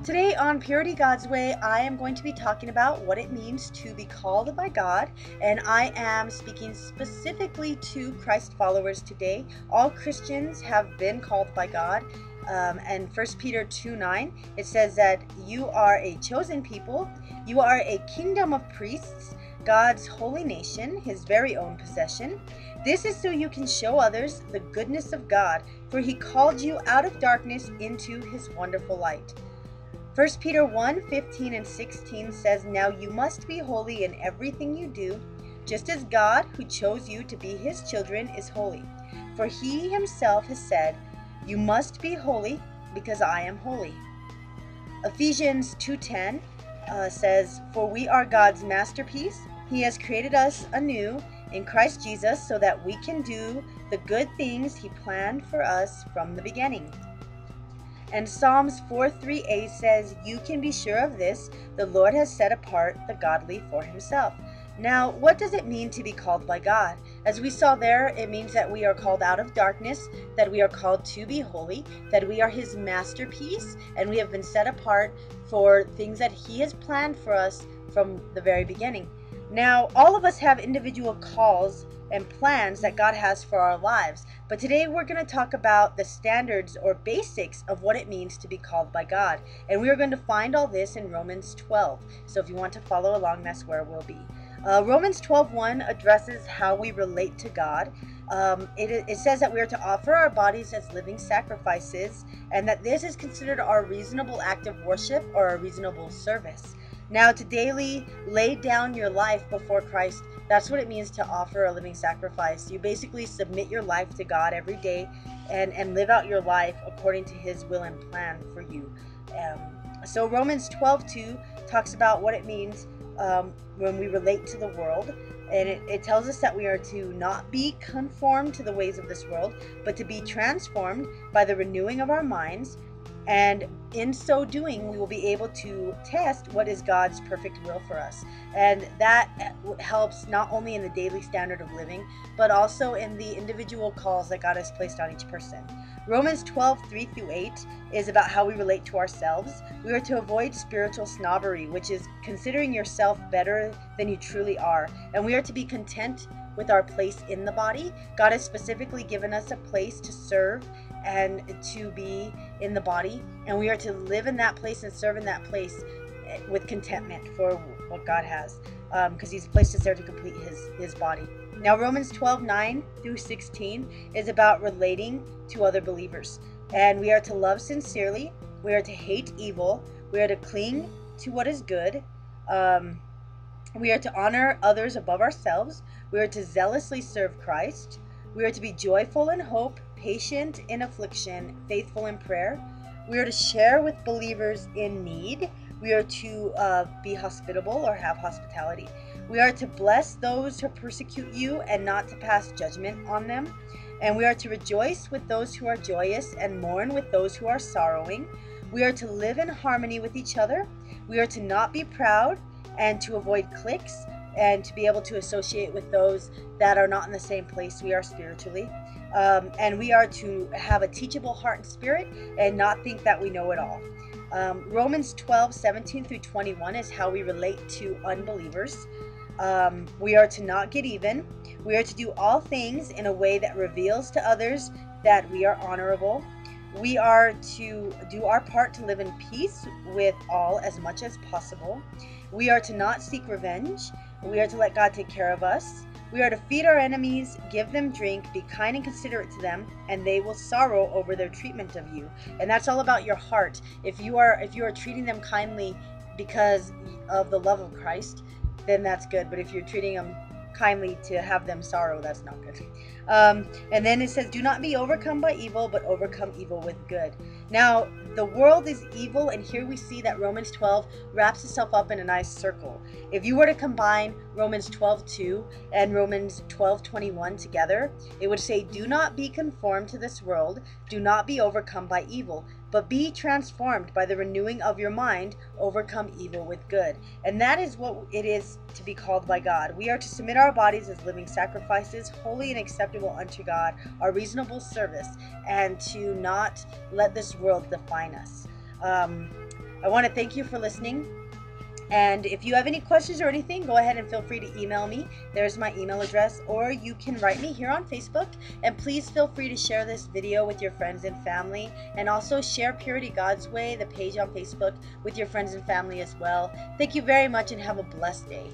Today on Purity God's Way, I am going to be talking about what it means to be called by God, and I am speaking specifically to Christ followers today. All Christians have been called by God, and 1 Peter 2:9, it says that you are a chosen people, you are a kingdom of priests, God's holy nation, his very own possession. This is so you can show others the goodness of God, for he called you out of darkness into his wonderful light. 1 Peter 1:15 and 16 says, "Now you must be holy in everything you do, just as God, who chose you to be his children, is holy. For he himself has said, 'You must be holy, because I am holy.'" Ephesians 2:10 says, "For we are God's masterpiece. He has created us anew in Christ Jesus so that we can do the good things he planned for us from the beginning." And Psalms 4:3a says, "You can be sure of this, the Lord has set apart the godly for himself." Now, what does it mean to be called by God? As we saw there, it means that we are called out of darkness, that we are called to be holy, that we are his masterpiece, and we have been set apart for things that he has planned for us from the very beginning. Now, all of us have individual calls and plans that God has for our lives. But today we're going to talk about the standards or basics of what it means to be called by God. And we are going to find all this in Romans 12. So if you want to follow along, that's where we'll be. Romans 12:1 addresses how we relate to God. It says that we are to offer our bodies as living sacrifices, and that this is considered our reasonable act of worship or a reasonable service. Now, to daily lay down your life before Christ, that's what it means to offer a living sacrifice. You basically submit your life to God every day and live out your life according to his will and plan for you. So Romans 12:2 talks about what it means when we relate to the world. And it tells us that we are to not be conformed to the ways of this world, but to be transformed by the renewing of our minds. And in so doing, we will be able to test what is God's perfect will for us. And that helps not only in the daily standard of living, but also in the individual calls that God has placed on each person. Romans 12:3-8 is about how we relate to ourselves. We are to avoid spiritual snobbery, which is considering yourself better than you truly are. And we are to be content with our place in the body. God has specifically given us a place to serve and to be in the body, and we are to live in that place and serve in that place with contentment for what God has, because he's placed us there to complete his body. Now, Romans 12:9-16 is about relating to other believers, and we are to love sincerely, we are to hate evil, we are to cling to what is good, we are to honor others above ourselves, we are to zealously serve Christ, we are to be joyful in hope, patient in affliction, faithful in prayer. We are to share with believers in need. We are to be hospitable or have hospitality. We are to bless those who persecute you and not to pass judgment on them. And we are to rejoice with those who are joyous and mourn with those who are sorrowing. We are to live in harmony with each other. We are to not be proud and to avoid cliques and to be able to associate with those that are not in the same place we are spiritually. And we are to have a teachable heart and spirit and not think that we know it all. Romans 12:17-21 is how we relate to unbelievers. We are to not get even. We are to do all things in a way that reveals to others that we are honorable. We are to do our part to live in peace with all as much as possible. We are to not seek revenge. We are to let God take care of us. We are to feed our enemies, give them drink, be kind and considerate to them, and they will sorrow over their treatment of you. And that's all about your heart. If you are treating them kindly because of the love of Christ, then that's good. But if you're treating them kindly to have them sorrow, that's not good. And then it says, "Do not be overcome by evil, but overcome evil with good." Now, the world is evil, and here we see that Romans 12 wraps itself up in a nice circle. If you were to combine Romans 12:2 and Romans 12:21 together, it would say, "Do not be conformed to this world, do not be overcome by evil, but be transformed by the renewing of your mind, overcome evil with good." And that is what it is to be called by God. We are to submit our bodies as living sacrifices, holy and acceptable unto God, our reasonable service, and to not let this world define us. I want to thank you for listening. And if you have any questions or anything, go ahead and feel free to email me. There's my email address, or you can write me here on Facebook. And please feel free to share this video with your friends and family, and also share Purity God's Way, the page on Facebook, with your friends and family as well. Thank you very much and have a blessed day.